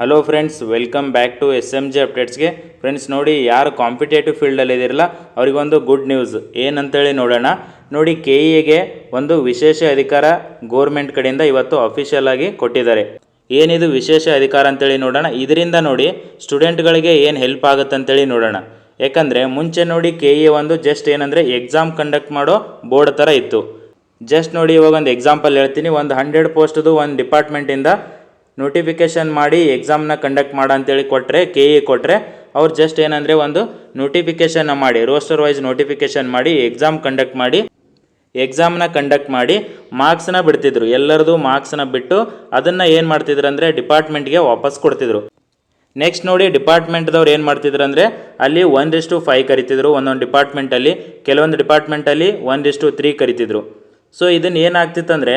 Hello friends, welcome back to SMG ಅಪ್ಡೇಟ್ಸ್ಗೆ. Friends ನೋಡಿ, ಯಾರು ಕಾಂಪಿಟೇಟಿವ್ ಫೀಲ್ಡಲ್ಲಿ ಇದಿರಲ್ಲ ಅವರಿಗೊಂದು ಗುಡ್ ನ್ಯೂಸ್ ಏನಂತೇಳಿ ನೋಡೋಣ. ನೋಡಿ, KEಗೆ ಒಂದು ವಿಶೇಷ ಅಧಿಕಾರ ಗೋರ್ಮೆಂಟ್ ಕಡೆಯಿಂದ ಇವತ್ತು ಅಫಿಷಿಯಲ್ ಆಗಿ ಕೊಟ್ಟಿದ್ದಾರೆ. ಏನಿದು ವಿಶೇಷ ಅಧಿಕಾರ ಅಂತೇಳಿ ನೋಡೋಣ. ಇದರಿಂದ ನೋಡಿ ಸ್ಟೂಡೆಂಟ್ಗಳಿಗೆ ಏನು ಹೆಲ್ಪ್ ಆಗುತ್ತೆ ಅಂತೇಳಿ ನೋಡೋಣ. ಯಾಕಂದರೆ ಮುಂಚೆ ನೋಡಿ KE ಒಂದು ಜಸ್ಟ್ ಏನಂದರೆ ಎಕ್ಸಾಮ್ ಕಂಡಕ್ಟ್ ಮಾಡೋ ಬೋರ್ಡ್ ಥರ ಇತ್ತು. ಜಸ್ಟ್ ನೋಡಿ, ಇವಾಗ ಒಂದು ಎಕ್ಸಾಂಪಲ್ ಹೇಳ್ತೀನಿ. ಒಂದು 100 ಪೋಸ್ಟ್ದು ಒಂದು ಡಿಪಾರ್ಟ್ಮೆಂಟಿಂದ ನೋಟಿಫಿಕೇಷನ್ ಮಾಡಿ ಎಕ್ಸಾಮ್ನ ಕಂಡಕ್ಟ್ ಮಾಡ ಅಂತೇಳಿ ಕೊಟ್ಟರೆ, KE ಕೊಟ್ಟರೆ ಅವ್ರು ಜಸ್ಟ್ ಏನಂದರೆ ಒಂದು ನೋಟಿಫಿಕೇಷನ್ನ ಮಾಡಿ ರೋಸ್ಟರ್ ವೈಸ್ ನೋಟಿಫಿಕೇಷನ್ ಮಾಡಿ ಎಕ್ಸಾಮ್ನ ಕಂಡಕ್ಟ್ ಮಾಡಿ ಮಾರ್ಕ್ಸ್ನ ಬಿಡ್ತಿದ್ರು. ಎಲ್ಲರದು ಮಾರ್ಕ್ಸ್ನ ಬಿಟ್ಟು ಅದನ್ನು ಏನು ಮಾಡ್ತಿದ್ರು ಅಂದರೆ ಡಿಪಾರ್ಟ್ಮೆಂಟ್ಗೆ ವಾಪಸ್ ಕೊಡ್ತಿದ್ರು. ನೆಕ್ಸ್ಟ್ ನೋಡಿ, ಡಿಪಾರ್ಟ್ಮೆಂಟ್ದವ್ರು ಏನು ಮಾಡ್ತಿದ್ರು ಅಂದರೆ ಅಲ್ಲಿ 1:5 ಕರಿತಿದ್ರು ಒಂದೊಂದು ಡಿಪಾರ್ಟ್ಮೆಂಟಲ್ಲಿ. ಕೆಲವೊಂದು ಡಿಪಾರ್ಟ್ಮೆಂಟಲ್ಲಿ 1:3 ಕರಿತಿದ್ರು. ಸೊ ಇದನ್ನು ಏನಾಗ್ತಿತ್ತಂದರೆ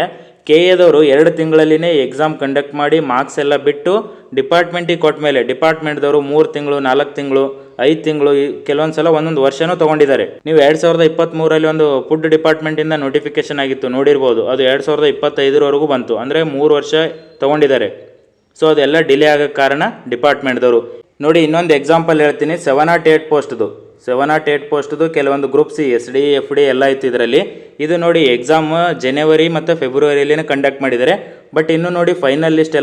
KEದವರು 2 ತಿಂಗಳಲ್ಲಿನೇ ಎಕ್ಸಾಮ್ ಕಂಡಕ್ಟ್ ಮಾಡಿ ಮಾರ್ಕ್ಸ್ ಎಲ್ಲ ಬಿಟ್ಟು ಡಿಪಾರ್ಟ್ಮೆಂಟಿಗೆ ಕೊಟ್ಟ ಮೇಲೆ ಡಿಪಾರ್ಟ್ಮೆಂಟ್ದವರು 3 ತಿಂಗಳು, 4 ತಿಂಗಳು, 5 ತಿಂಗಳು, ಕೆಲವೊಂದು ಸಲ 1 ವರ್ಷನೂ ತೊಗೊಂಡಿದ್ದಾರೆ. ನೀವು 2023ರಲ್ಲಿ ಒಂದು ಫುಡ್ ಡಿಪಾರ್ಟ್ಮೆಂಟಿಂದ ನೋಟಿಫಿಕೇಷನ್ ಆಗಿತ್ತು, ನೋಡಿರ್ಬೋದು. ಅದು 2025ವರೆಗೂ ಬಂತು, ಅಂದರೆ 3 ವರ್ಷ ತೊಗೊಂಡಿದ್ದಾರೆ. ಸೊ ಅದೆಲ್ಲ ಡಿಲೇ ಆಗೋಕ್ಕೆ ಕಾರಣ ಡಿಪಾರ್ಟ್ಮೆಂಟ್ದವರು. ನೋಡಿ, ಇನ್ನೊಂದು ಎಕ್ಸಾಂಪಲ್ ಹೇಳ್ತೀನಿ. 708 ಪೋಸ್ಟ್ದು ಕೆಲವೊಂದು ಗ್ರೂಪ್ ಸಿ, SD, FD ಎಲ್ಲ ಇತ್ತು ಇದರಲ್ಲಿ. ಇದು ನೋಡಿ ಎಕ್ಸಾಮ್ ಜನವರಿ ಮತ್ತು ಫೆಬ್ರವರಿಯಲ್ಲಿನೇ ಕಂಡಕ್ಟ್ ಮಾಡಿದ್ದಾರೆ. ಬಟ್ ಇನ್ನೂ ನೋಡಿ ಫೈನಲ್ ಲಿಸ್ಟ್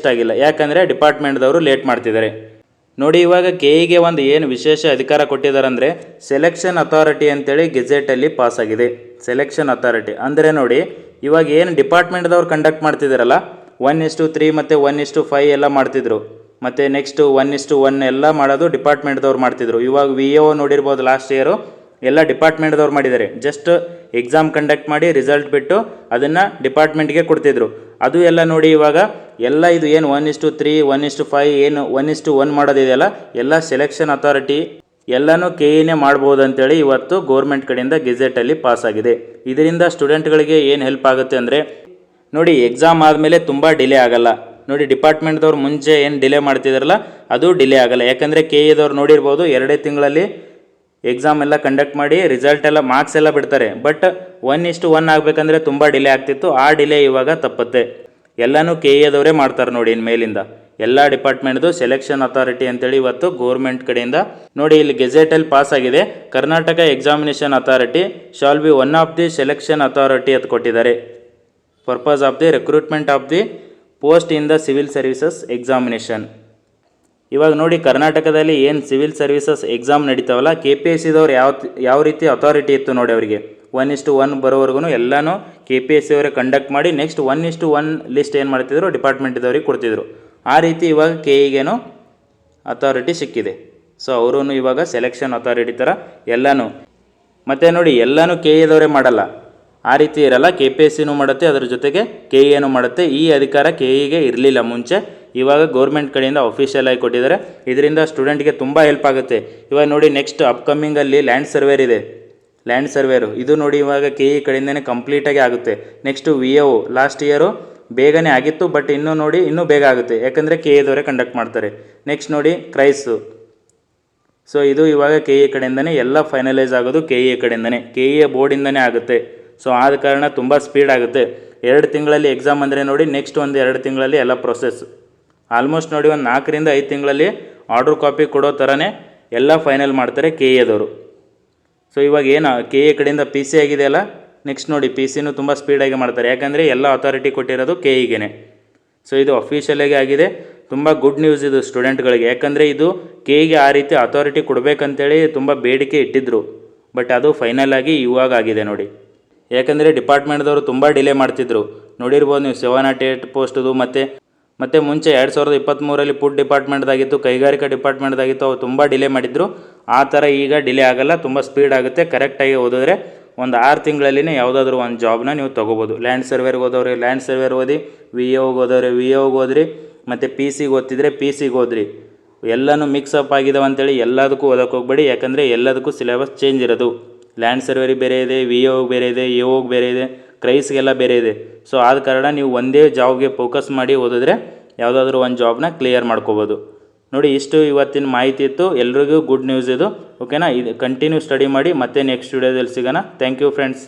ಆಗಿಲ್ಲ. ಯಾಕಂದರೆ ಡಿಪಾರ್ಟ್ಮೆಂಟ್ದವರು ಲೇಟ್ ಮಾಡ್ತಿದ್ದಾರೆ. ನೋಡಿ, ಇವಾಗ KEಗೆ ಒಂದು ಏನು ವಿಶೇಷ ಅಧಿಕಾರ ಕೊಟ್ಟಿದ್ದಾರೆ ಅಂದರೆ ಸೆಲೆಕ್ಷನ್ ಅಥಾರಿಟಿ ಅಂತೇಳಿ ಗೆಜೆಟಲ್ಲಿ ಪಾಸ್ ಆಗಿದೆ. ಸೆಲೆಕ್ಷನ್ ಅಥಾರಿಟಿ ಅಂದರೆ ನೋಡಿ, ಇವಾಗ ಏನು ಡಿಪಾರ್ಟ್ಮೆಂಟ್ದವ್ರು ಕಂಡಕ್ಟ್ ಮಾಡ್ತಿದ್ದಾರಲ್ಲ 1:3 ಮತ್ತು 1:5 ಎಲ್ಲ ಮಾಡ್ತಿದ್ರು. ಮತ್ತು ನೆಕ್ಸ್ಟ್ 1:1 ಎಲ್ಲ ಮಾಡೋದು ಡಿಪಾರ್ಟ್ಮೆಂಟ್ದವ್ರು ಮಾಡ್ತಿದ್ರು. ಇವಾಗ VAO ನೋಡಿರ್ಬೋದು, ಲಾಸ್ಟ್ ಇಯರು ಎಲ್ಲ ಡಿಪಾರ್ಟ್ಮೆಂಟ್ದವ್ರು ಮಾಡಿದ್ದಾರೆ. ಜಸ್ಟ್ ಎಕ್ಸಾಮ್ ಕಂಡಕ್ಟ್ ಮಾಡಿ ರಿಸಲ್ಟ್ ಬಿಟ್ಟು ಅದನ್ನು ಡಿಪಾರ್ಟ್ಮೆಂಟ್ಗೆ ಕೊಡ್ತಿದ್ರು. ಅದು ಎಲ್ಲ ನೋಡಿ ಇವಾಗ ಎಲ್ಲ ಇದು ಏನು 1:3, 1:5 ಏನು 1:1 ಮಾಡೋದಿದೆಯಲ್ಲ, ಎಲ್ಲ ಸೆಲೆಕ್ಷನ್ ಅಥಾರಿಟಿ ಎಲ್ಲನೂ KEನೇ ಮಾಡ್ಬೋದು ಅಂತೇಳಿ ಇವತ್ತು ಗೋರ್ಮೆಂಟ್ ಕಡೆಯಿಂದ ಗೆಜೆಟಲ್ಲಿ ಪಾಸ್ ಆಗಿದೆ. ಇದರಿಂದ ಸ್ಟೂಡೆಂಟ್ಗಳಿಗೆ ಏನು ಹೆಲ್ಪ್ ಆಗುತ್ತೆ ಅಂದರೆ ನೋಡಿ, ಎಕ್ಸಾಮ್ ಆದಮೇಲೆ ತುಂಬ ಡಿಲೇ ಆಗಲ್ಲ. ನೋಡಿ, ಡಿಪಾರ್ಟ್ಮೆಂಟ್ದವ್ರು ಮುಂಚೆ ಏನು ಡಿಲೇ ಮಾಡ್ತಿದಾರಲ್ಲ ಅದು ಡಿಲೇ ಆಗಲ್ಲ. ಯಾಕಂದರೆ KEದವ್ರು ನೋಡಿರ್ಬೋದು 2 ತಿಂಗಳಲ್ಲಿ ಎಕ್ಸಾಮ್ ಎಲ್ಲ ಕಂಡಕ್ಟ್ ಮಾಡಿ ರಿಸಲ್ಟ್ ಎಲ್ಲ ಮಾರ್ಕ್ಸ್ ಎಲ್ಲ ಬಿಡ್ತಾರೆ. ಬಟ್ 1:1 ಆಗಬೇಕಂದ್ರೆ ತುಂಬ ಡಿಲೇ ಆಗ್ತಿತ್ತು. ಆ ಡಿಲೇ ಇವಾಗ ತಪ್ಪುತ್ತೆ. ಎಲ್ಲನೂ KEದವರೇ ಮಾಡ್ತಾರೆ ನೋಡಿ. ಇನ್ಮೇಲಿಂದ ಎಲ್ಲ ಡಿಪಾರ್ಟ್ಮೆಂಟ್ದು ಸೆಲೆಕ್ಷನ್ ಅಥಾರಿಟಿ ಅಂತೇಳಿ ಇವತ್ತು ಗೋರ್ಮೆಂಟ್ ಕಡೆಯಿಂದ ನೋಡಿ ಇಲ್ಲಿ ಗೆಜೆಟಲ್ಲಿ ಪಾಸ್ ಆಗಿದೆ. Karnataka examination authority shall be one of the selection authority ಅಂತ ಕೊಟ್ಟಿದ್ದಾರೆ. Purpose of the recruitment of the post in the civil services examination. ಇವಾಗ ನೋಡಿ, ಕರ್ನಾಟಕದಲ್ಲಿ ಏನು ಸಿವಿಲ್ ಸರ್ವಿಸಸ್ ಎಕ್ಸಾಮ್ ನಡೀತಾವಲ್ಲ, KPSCದವ್ರು ಯಾವ ರೀತಿ ಅಥಾರಿಟಿ ಇತ್ತು ನೋಡಿ ಅವರಿಗೆ. 1:1 ಬರೋವರೆಗೂ ಎಲ್ಲನೂ KPSC ಅವರೇ ಕಂಡಕ್ಟ್ ಮಾಡಿ ನೆಕ್ಸ್ಟ್ 1:1 ಲಿಸ್ಟ್ ಏನು ಮಾಡ್ತಿದ್ರು ಡಿಪಾರ್ಟ್ಮೆಂಟ್ದವ್ರಿಗೆ ಕೊಡ್ತಿದ್ರು. ಆ ರೀತಿ ಇವಾಗ KEಗೇನು ಅಥಾರಿಟಿ ಸಿಕ್ಕಿದೆ. ಸೊ ಅವರೂ ಇವಾಗ ಸೆಲೆಕ್ಷನ್ ಅಥಾರಿಟಿ ಥರ ಎಲ್ಲನೂ. ಮತ್ತು ನೋಡಿ, ಎಲ್ಲನೂ KEದವರೇ ಮಾಡಲ್ಲ, ಆ ರೀತಿ ಇರಲ್ಲ. KPSCನೂ ಮಾಡುತ್ತೆ, ಅದರ ಜೊತೆಗೆ KEನೂ ಮಾಡುತ್ತೆ. ಈ ಅಧಿಕಾರ KEಗೆ ಇರಲಿಲ್ಲ ಮುಂಚೆ. ಇವಾಗ ಗೌರ್ಮೆಂಟ್ ಕಡೆಯಿಂದ ಅಫಿಷಿಯಲ್ ಆಗಿ ಕೊಟ್ಟಿದ್ದಾರೆ. ಇದರಿಂದ ಸ್ಟೂಡೆಂಟ್ಗೆ ತುಂಬ ಹೆಲ್ಪ್ ಆಗುತ್ತೆ. ಇವಾಗ ನೋಡಿ, ನೆಕ್ಸ್ಟ್ ಅಪ್ಕಮಿಂಗಲ್ಲಿ ಲ್ಯಾಂಡ್ ಸರ್ವೇರು ಇದು ನೋಡಿ ಇವಾಗ KE ಕಡೆಯಿಂದನೇ ಕಂಪ್ಲೀಟಾಗಿ ಆಗುತ್ತೆ. ನೆಕ್ಸ್ಟು VAO ಲಾಸ್ಟ್ ಇಯರು ಬೇಗನೆ ಆಗಿತ್ತು, ಬಟ್ ಇನ್ನೂ ಬೇಗ ಆಗುತ್ತೆ. ಯಾಕಂದರೆ KEದವರೇ ಕಂಡಕ್ಟ್ ಮಾಡ್ತಾರೆ. ನೆಕ್ಸ್ಟ್ ನೋಡಿ ಕ್ರೈಸು. ಸೊ ಇದು ಇವಾಗ KE ಕಡೆಯಿಂದನೇ ಎಲ್ಲ ಫೈನಲೈಸ್ ಆಗೋದು. KE ಕಡೆಯಿಂದನೇ, KE ಬೋರ್ಡಿಂದನೇ ಆಗುತ್ತೆ. ಸೊ ಆದ ಕಾರಣ ತುಂಬ ಸ್ಪೀಡ್ ಆಗುತ್ತೆ. 2 ತಿಂಗಳಲ್ಲಿ ಎಕ್ಸಾಮ್ ಅಂದರೆ ನೋಡಿ, ನೆಕ್ಸ್ಟ್ ಒಂದು 2 ತಿಂಗಳಲ್ಲಿ ಎಲ್ಲ ಪ್ರೊಸೆಸ್ ಆಲ್ಮೋಸ್ಟ್ ನೋಡಿ ಒಂದು 4 ರಿಂದ 5 ತಿಂಗಳಲ್ಲಿ ಆರ್ಡರ್ ಕಾಪಿ ಕೊಡೋ ಥರನೇ ಎಲ್ಲ ಫೈನಲ್ ಮಾಡ್ತಾರೆ KEದವರು. ಸೊ ಇವಾಗ ಏನು KE ಕಡೆಯಿಂದ PC ಆಗಿದೆಯಲ್ಲ, ನೆಕ್ಸ್ಟ್ ನೋಡಿ PCನೂ ತುಂಬ ಸ್ಪೀಡಾಗಿ ಮಾಡ್ತಾರೆ. ಯಾಕಂದರೆ ಎಲ್ಲ ಅಥಾರಿಟಿ ಕೊಟ್ಟಿರೋದು KEಗೇನೆ. ಸೊ ಇದು ಅಫಿಷಿಯಲಾಗಿ ಆಗಿದೆ. ತುಂಬ ಗುಡ್ ನ್ಯೂಸ್ ಇದು ಸ್ಟೂಡೆಂಟ್ಗಳಿಗೆ. ಯಾಕಂದರೆ ಇದು KEಗೆ ಆ ರೀತಿ ಅಥಾರಿಟಿ ಕೊಡಬೇಕಂತೇಳಿ ತುಂಬ ಬೇಡಿಕೆ ಇಟ್ಟಿದ್ದರು. ಬಟ್ ಅದು ಫೈನಲ್ ಆಗಿ ಇವಾಗ ಆಗಿದೆ ನೋಡಿ. ಯಾಕಂದರೆ ಡಿಪಾರ್ಟ್ಮೆಂಟ್ದವರು ತುಂಬ ಡಿಲೇ ಮಾಡ್ತಿದ್ರು. ನೋಡಿರ್ಬೋದು ನೀವು 708 ಪೋಸ್ಟ್ದು ಮತ್ತು ಮುಂಚೆ 2023ರಲ್ಲಿ ಫುಡ್ ಡಿಪಾರ್ಟ್ಮೆಂಟ್ದಾಗಿತ್ತು, ಕೈಗಾರಿಕಾ ಡಿಪಾರ್ಟ್ಮೆಂಟ್ದಾಗಿತ್ತು. ಅವ್ರು ತುಂಬ ಡಿಲೇ ಮಾಡಿದ್ರು. ಆ ಥರ ಈಗ ಡಿಲೇ ಆಗಲ್ಲ, ತುಂಬ ಸ್ಪೀಡ್ ಆಗುತ್ತೆ. ಕರೆಕ್ಟಾಗಿ ಓದಿದ್ರೆ ಒಂದು 6 ತಿಂಗಳಲ್ಲಿನೇ ಯಾವುದಾದ್ರೂ ಒಂದು ಜಾಬ್ನ ನೀವು ತೊಗೋಬೋದು. ಲ್ಯಾಂಡ್ ಸರ್ವೇರ್ಗೆ ಹೋದವ್ರಿ ಲ್ಯಾಂಡ್ ಸರ್ವೇರ್ ಓದಿ, VAOಗೆ ಹೋದವ್ರಿ VAOಗೆ ಓದ್ರಿ, ಮತ್ತು PCಗೆ ಓದ್ತಿದ್ರೆ PCಗೆ ಓದ್ರಿ. ಎಲ್ಲನೂ ಮಿಕ್ಸಪ್ ಆಗಿದಾವೆ ಅಂತೇಳಿ ಎಲ್ಲದಕ್ಕೂ ಓದೋಕೆ ಹೋಗ್ಬೇಡಿ. ಯಾಕಂದರೆ ಎಲ್ಲದಕ್ಕೂ ಸಿಲೆಬಸ್ ಚೇಂಜ್ ಇರೋದು. ಲ್ಯಾಂಡ್ ಸರ್ವೇರಿಗೆ ಬೇರೆ ಇದೆ, VAOಗೆ ಬೇರೆ ಇದೆ, AOಗೆ ಬೇರೆ ಇದೆ, ಕ್ರೈಸ್ಗೆಲ್ಲ ಬೇರೆ ಇದೆ. ಸೊ ಆದ ಕಾರಣ ನೀವು ಒಂದೇ ಜಾಬ್ಗೆ ಫೋಕಸ್ ಮಾಡಿ ಓದಿದ್ರೆ ಯಾವುದಾದ್ರೂ ಒಂದು ಜಾಬ್ನ ಕ್ಲಿಯರ್ ಮಾಡ್ಕೋಬೋದು. ನೋಡಿ, ಇಷ್ಟು ಇವತ್ತಿನ ಮಾಹಿತಿ ಇತ್ತು. ಎಲ್ರಿಗೂ ಗುಡ್ ನ್ಯೂಸ್ ಇದು. ಓಕೆನಾ? ಇದು ಕಂಟಿನ್ಯೂ ಸ್ಟಡಿ ಮಾಡಿ. ಮತ್ತೆ ನೆಕ್ಸ್ಟ್ ವಿಡಿಯೋದಲ್ಲಿ ಸಿಗೋಣ. Thank you friends.